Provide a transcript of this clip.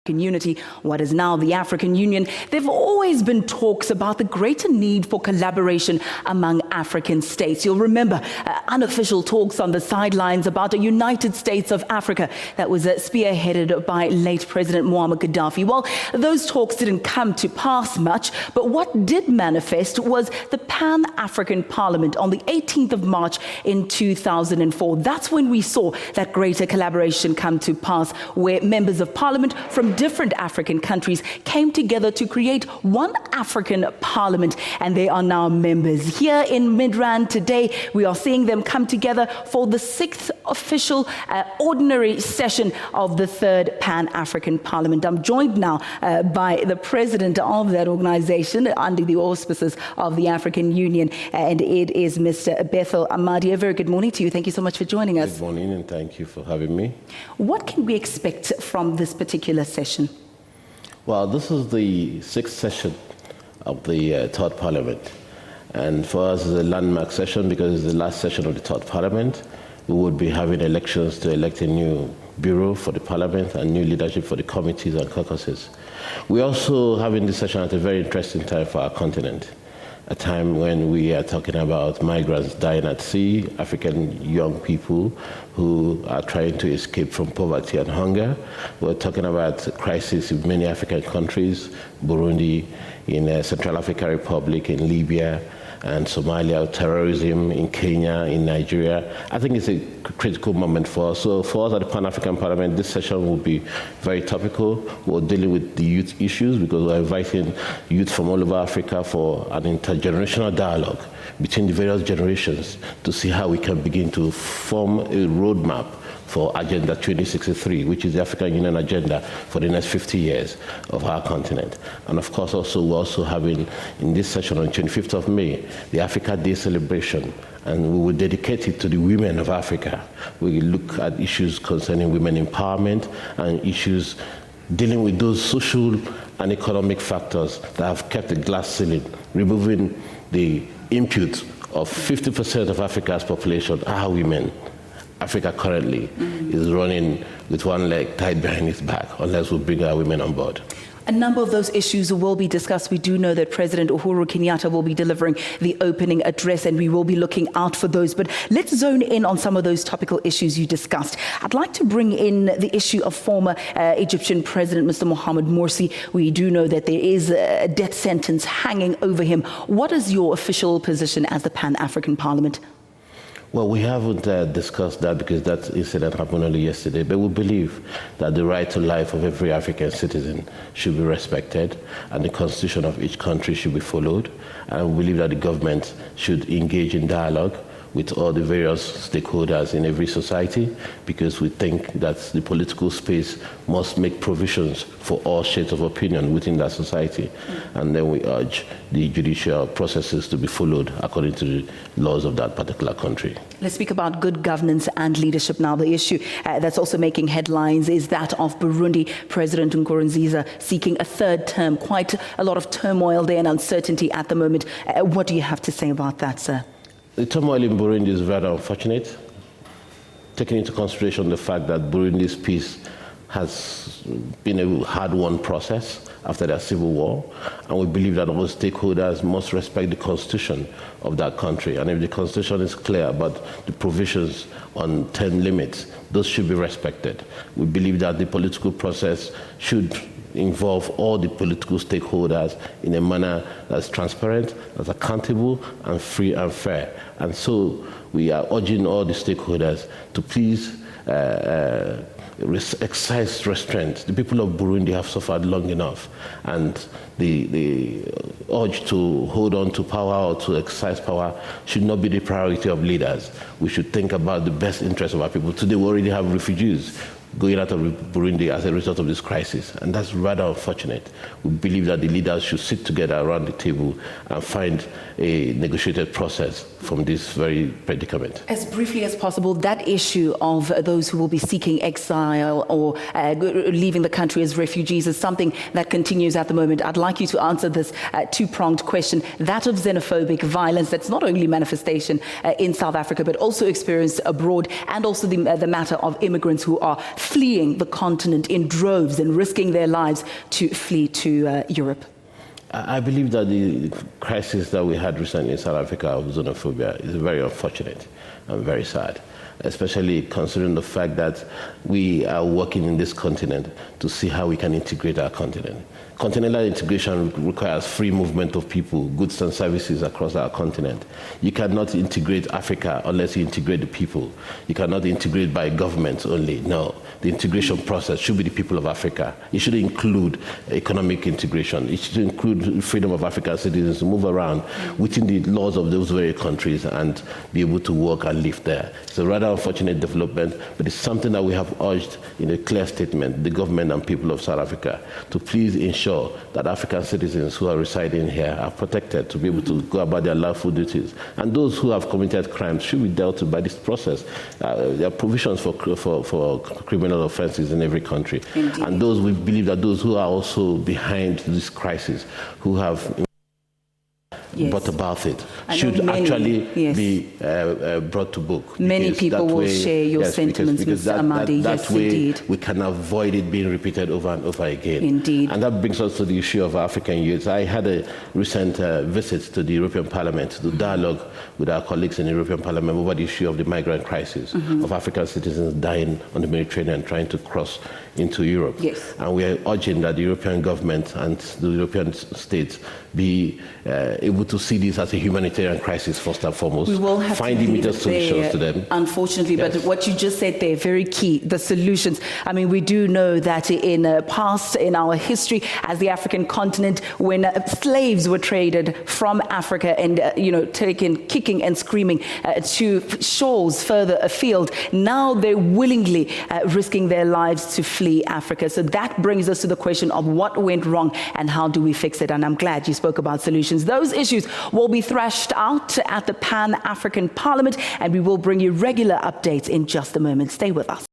Unity, what is now the African Union, there have always been talks about the greater need for collaboration among African states. You'll remember unofficial talks on the sidelines about a United States of Africa that was spearheaded by late President Muammar Gaddafi. Well, those talks didn't come to pass much, but what did manifest was the Pan-African Parliament on the 18th of March in 2004. That's when we saw that greater collaboration come to pass, where members of Parliament from different African countries came together to create one African parliament, and they are now members. Here in Midrand today, we are seeing them come together for the 6th official ordinary session of the 3rd Pan-African Parliament. I'm joined now by the president of that organization under the auspices of the African Union, and it is Mr. Bethel Amadi. A very good morning to you. Thank you so much for joining us. Good morning, and thank you for having me. What can we expect from this particular session? Well, this is the 6th session of the 3rd Parliament. And for us, it's a landmark session because it's the last session of the 3rd Parliament. We would be having elections to elect a new bureau for the Parliament and new leadership for the committees and caucuses. We're also having this session at a very interesting time for our continent, a time when we are talking about migrants dying at sea, African young people who are trying to escape from poverty and hunger. We're talking about crisis in many African countries, Burundi, in Central African Republic, in Libya, and Somalia, terrorism in Kenya, in Nigeria. I think it's a critical moment for us. So for us at the Pan-African Parliament, this session will be very topical. We're dealing with the youth issues because we're inviting youth from all over Africa for an intergenerational dialogue between the various generations to see how we can begin to form a roadmap for Agenda 2063, which is the African Union agenda for the next 50 years of our continent. And of course, also we're also having in this session on 25th of May, the Africa Day celebration, and we will dedicate it to the women of Africa. We look at issues concerning women empowerment and issues dealing with those social and economic factors that have kept the glass ceiling, removing the input of 50% of Africa's population are women. Africa currently is running with one leg tied behind its back unless we bring our women on board. A number of those issues will be discussed. We do know that President Uhuru Kenyatta will be delivering the opening address, and we will be looking out for those. But let's zone in on some of those topical issues you discussed. I'd like to bring in the issue of former Egyptian President Mr. Mohamed Morsi. We do know that there is a death sentence hanging over him. What is your official position as the Pan-African Parliament? Well, we haven't discussed that because that incident happened only yesterday, but we believe that the right to life of every African citizen should be respected and the constitution of each country should be followed. And we believe that the government should engage in dialogue with all the various stakeholders in every society, because we think that the political space must make provisions for all shades of opinion within that society. And then we urge the judicial processes to be followed according to the laws of that particular country. Let's speak about good governance and leadership now. The issue that's also making headlines is that of Burundi. President Nkurunziza seeking a 3rd term. Quite a lot of turmoil there and uncertainty at the moment. What do you have to say about that, sir? The turmoil in Burundi is rather unfortunate, taking into consideration the fact that Burundi's peace has been a hard-won process after their civil war, and we believe that all stakeholders must respect the constitution of that country. And if the constitution is clear about the provisions on term limits, those should be respected. We believe that the political process should involve all the political stakeholders in a manner that's transparent, that's accountable, and free and fair. And so we are urging all the stakeholders to please exercise restraint. The people of Burundi have suffered long enough, and the urge to hold on to power or to exercise power should not be the priority of leaders. We should think about the best interests of our people. Today we already have refugees going out of Burundi as a result of this crisis, and that's rather unfortunate. We believe that the leaders should sit together around the table and find a negotiated process from this very predicament. As briefly as possible, that issue of those who will be seeking exile or leaving the country as refugees is something that continues at the moment. I'd like you to answer this two-pronged question, that of xenophobic violence that's not only manifestation in South Africa but also experienced abroad, and also the matter of immigrants who are fleeing the continent in droves and risking their lives to flee to Europe? I believe that the crisis that we had recently in South Africa of xenophobia is very unfortunate and very sad, especially considering the fact that we are working in this continent to see how we can integrate our continent. Continental integration requires free movement of people, goods and services across our continent. You cannot integrate Africa unless you integrate the people. You cannot integrate by governments only. No, the integration process should be the people of Africa. It should include economic integration. It should include freedom of African citizens to move around within the laws of those very countries and be able to work and live there. It's a rather unfortunate development, but it's something that we have urged in a clear statement, the government and people of South Africa, to please ensure that African citizens who are residing here are protected to be able to go about their lawful duties. And those who have committed crimes should be dealt with by this process. There are provisions for criminal offenses in every country. Indeed. And those, we believe that those who are also behind this crisis, who have brought about it, should actually be brought to book. Many people will share your sentiments, because Mr. Amadi. That way we can avoid it being repeated over and over again. Indeed. And that brings us to the issue of African youth. I had a recent visit to the European Parliament to dialogue with our colleagues in the European Parliament over the issue of the migrant crisis, of African citizens dying on the Mediterranean trying to cross into Europe. Yes. And we are urging that the European government and the European states be able to see this as a humanitarian crisis first and foremost. We will have find immediate solutions to them. Unfortunately, yes. But what you just said there, very key, the solutions. I mean, we do know that in our history as the African continent, when slaves were traded from Africa and, taken kicking and screaming to shores further afield, now they're willingly risking their lives to flee Africa. So that brings us to the question of what went wrong and how do we fix it? And I'm glad you spoke about solutions. Those issues will be thrashed out at the Pan-African Parliament, and we will bring you regular updates in just a moment. Stay with us.